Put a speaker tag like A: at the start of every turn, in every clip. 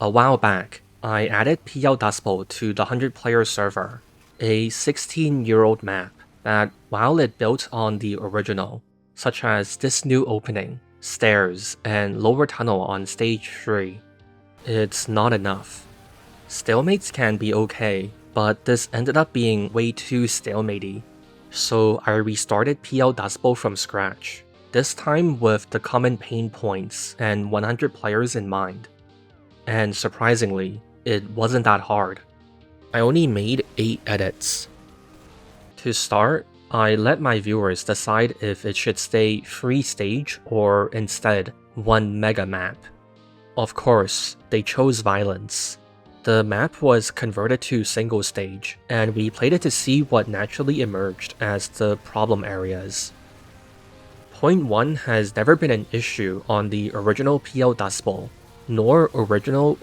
A: A while back, I added PL Dustbowl to the 100-player server, a 16-year-old map that, while it built on the original, such as this new opening, stairs, and lower tunnel on stage 3, it's not enough. Stalemates can be okay, but this ended up being way too stalematey, so I restarted PL Dustbowl from scratch, this time with the common pain points and 100 players in mind. And surprisingly, it wasn't that hard. I only made 8 edits. To start, I let my viewers decide if it should stay free stage or instead one mega map. Of course, they chose violence. The map was converted to single stage, and we played it to see what naturally emerged as the problem areas. Point 1 has never been an issue on the original PL Dustbowl, nor original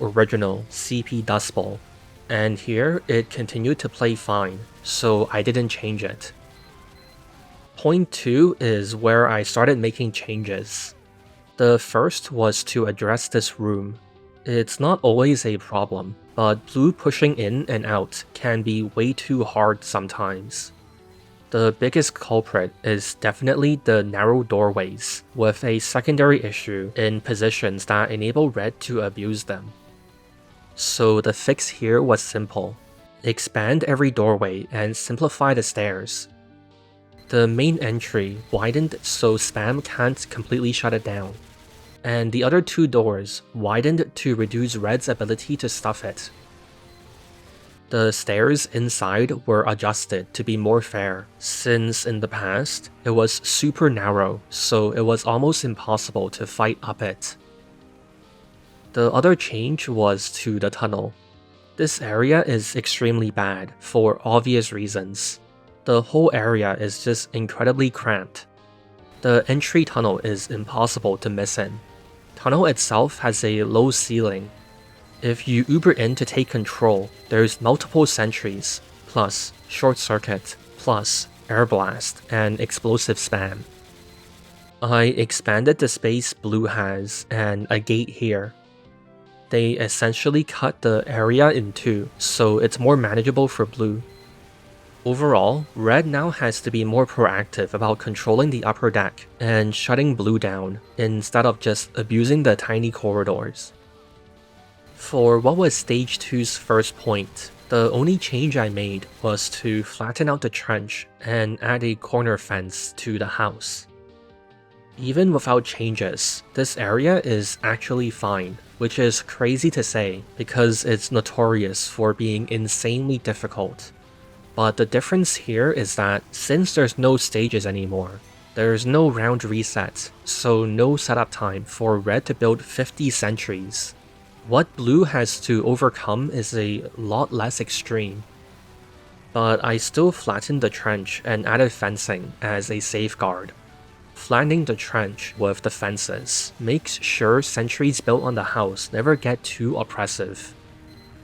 A: CP Dustbowl, and here it continued to play fine, so I didn't change it. Point 2 is where I started making changes. The first was to address this room. It's not always a problem, but blue pushing in and out can be way too hard sometimes. The biggest culprit is definitely the narrow doorways, with a secondary issue in positions that enable red to abuse them. So the fix here was simple. Expand every doorway and simplify the stairs. The main entry widened so spam can't completely shut it down, and the other 2 doors widened to reduce red's ability to stuff it. The stairs inside were adjusted to be more fair, since in the past, it was super narrow, so it was almost impossible to fight up it. The other change was to the tunnel. This area is extremely bad, for obvious reasons. The whole area is just incredibly cramped. The entry tunnel is impossible to miss in. Tunnel itself has a low ceiling. If you Uber in to take control, there's multiple sentries, plus short circuit, plus air blast, and explosive spam. I expanded the space blue has and a gate here. They essentially cut the area in 2, so it's more manageable for blue. Overall, red now has to be more proactive about controlling the upper deck and shutting blue down, instead of just abusing the tiny corridors. For what was Stage 2's first point, the only change I made was to flatten out the trench and add a corner fence to the house. Even without changes, this area is actually fine, which is crazy to say because it's notorious for being insanely difficult. But the difference here is that since there's no stages anymore, there's no round reset, so no setup time for red to build 50 sentries. What blue has to overcome is a lot less extreme. But I still flattened the trench and added fencing as a safeguard. Flattening the trench with the fences makes sure sentries built on the house never get too oppressive.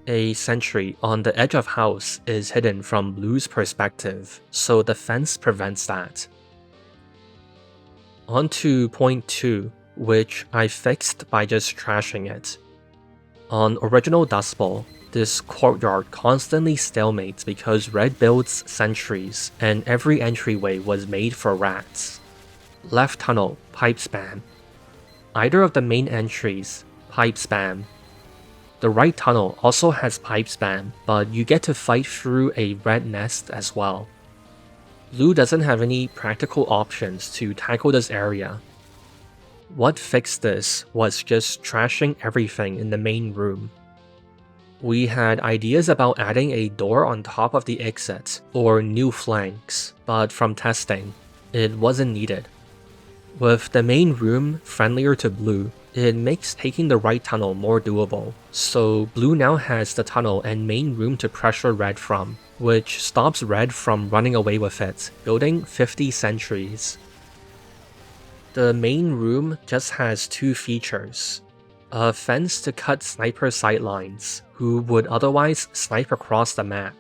A: A sentry on the edge of house is hidden from blue's perspective, so the fence prevents that. On to point 2, which I fixed by just trashing it. On original Dustbowl, this courtyard constantly stalemates because red builds sentries and every entryway was made for rats. Left tunnel, pipe spam. Either of the main entries, pipe spam. The right tunnel also has pipe spam, but you get to fight through a red nest as well. Blue doesn't have any practical options to tackle this area. What fixed this was just trashing everything in the main room. We had ideas about adding a door on top of the exit or new flanks, but from testing, it wasn't needed. With the main room friendlier to blue, it makes taking the right tunnel more doable, so blue now has the tunnel and main room to pressure red from, which stops red from running away with it, building 50 sentries. The main room just has 2 features. A fence to cut sniper sightlines, who would otherwise snipe across the map.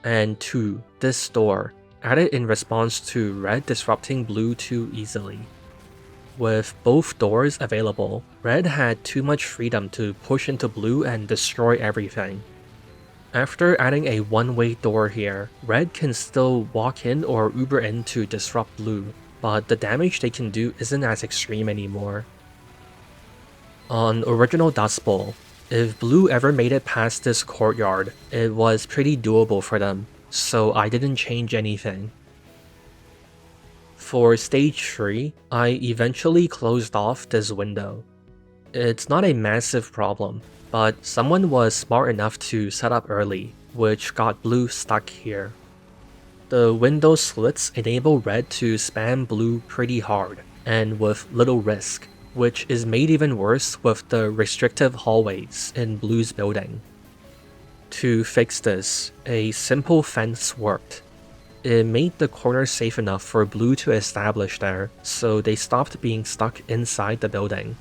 A: And 2, this door, added in response to red disrupting blue too easily. With both doors available, red had too much freedom to push into blue and destroy everything. After adding a one-way door here, red can still walk in or Uber in to disrupt blue, but the damage they can do isn't as extreme anymore. On original Dustbowl, if blue ever made it past this courtyard, it was pretty doable for them, so I didn't change anything. For stage 3, I eventually closed off this window. It's not a massive problem, but someone was smart enough to set up early, which got blue stuck here. The window slits enable red to spam blue pretty hard, and with little risk, which is made even worse with the restrictive hallways in blue's building. To fix this, a simple fence worked. It made the corner safe enough for blue to establish there, so they stopped being stuck inside the building.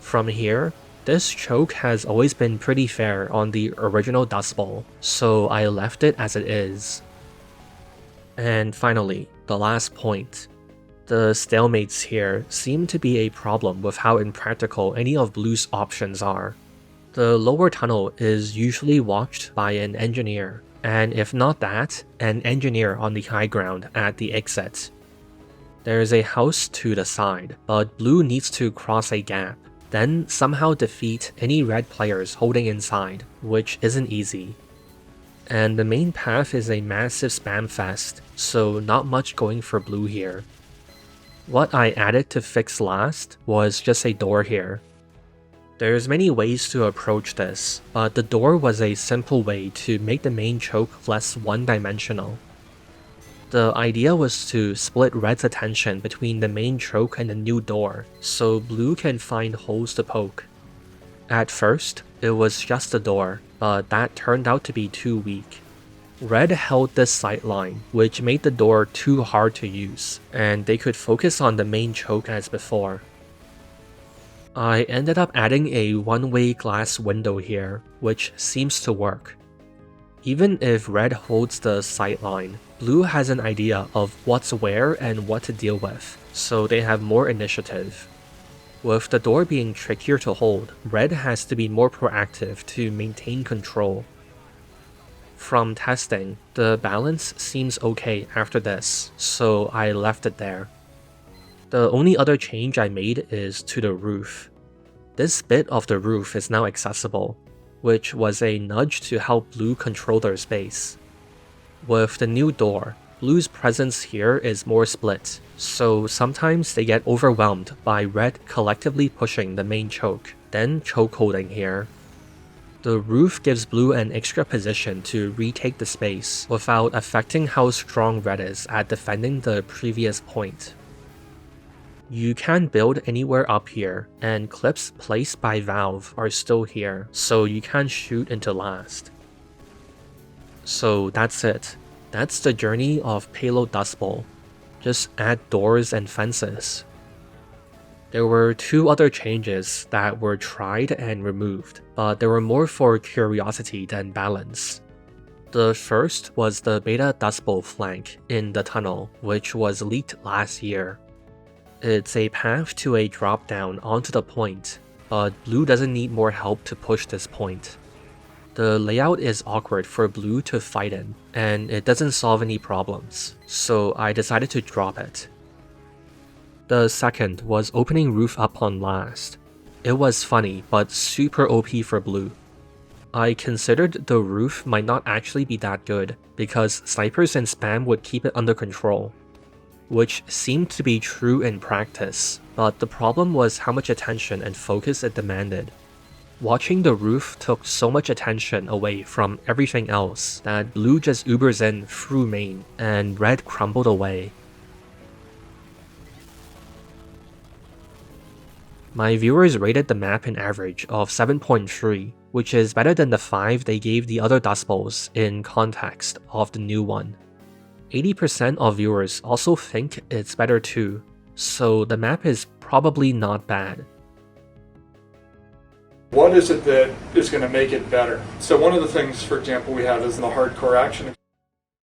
A: From here, this choke has always been pretty fair on the original Dustbowl, so I left it as it is. And finally, the last point. The stalemates here seem to be a problem with how impractical any of blue's options are. The lower tunnel is usually watched by an engineer, and if not that, an engineer on the high ground at the exit. There's a house to the side, but blue needs to cross a gap, then somehow defeat any red players holding inside, which isn't easy. And the main path is a massive spam fest, so not much going for blue here. What I added to fix last was just a door here. There's many ways to approach this, but the door was a simple way to make the main choke less one-dimensional. The idea was to split red's attention between the main choke and the new door, so blue can find holes to poke. At first, it was just the door, but that turned out to be too weak. Red held this sightline, which made the door too hard to use, and they could focus on the main choke as before. I ended up adding a one-way glass window here, which seems to work. Even if red holds the sightline, blue has an idea of what's where and what to deal with, so they have more initiative. With the door being trickier to hold, red has to be more proactive to maintain control. From testing, the balance seems okay after this, so I left it there. The only other change I made is to the roof. This bit of the roof is now accessible, which was a nudge to help blue control their space. With the new door, blue's presence here is more split, so sometimes they get overwhelmed by red collectively pushing the main choke, then choke holding here. The roof gives blue an extra position to retake the space without affecting how strong red is at defending the previous point. You can build anywhere up here, and clips placed by Valve are still here, so you can shoot into last. So that's it. That's the journey of Payload Dustbowl. Just add doors and fences. There were 2 other changes that were tried and removed, but they were more for curiosity than balance. The first was the beta Dustbowl flank in the tunnel, which was leaked last year. It's a path to a drop down onto the point, but blue doesn't need more help to push this point. The layout is awkward for blue to fight in, and it doesn't solve any problems, so I decided to drop it. The second was opening roof up on last. It was funny, but super OP for blue. I considered the roof might not actually be that good, because snipers and spam would keep it under control, which seemed to be true in practice, but the problem was how much attention and focus it demanded. Watching the roof took so much attention away from everything else that blue just Ubers in through main, and red crumbled away. My viewers rated the map an average of 7.3, which is better than the 5 they gave the other Dustbowls in context of the new one. 80% of viewers also think it's better too, so the map is probably not bad.
B: What is it that is going to make it better? So one of the things, for example, we have is the hardcore action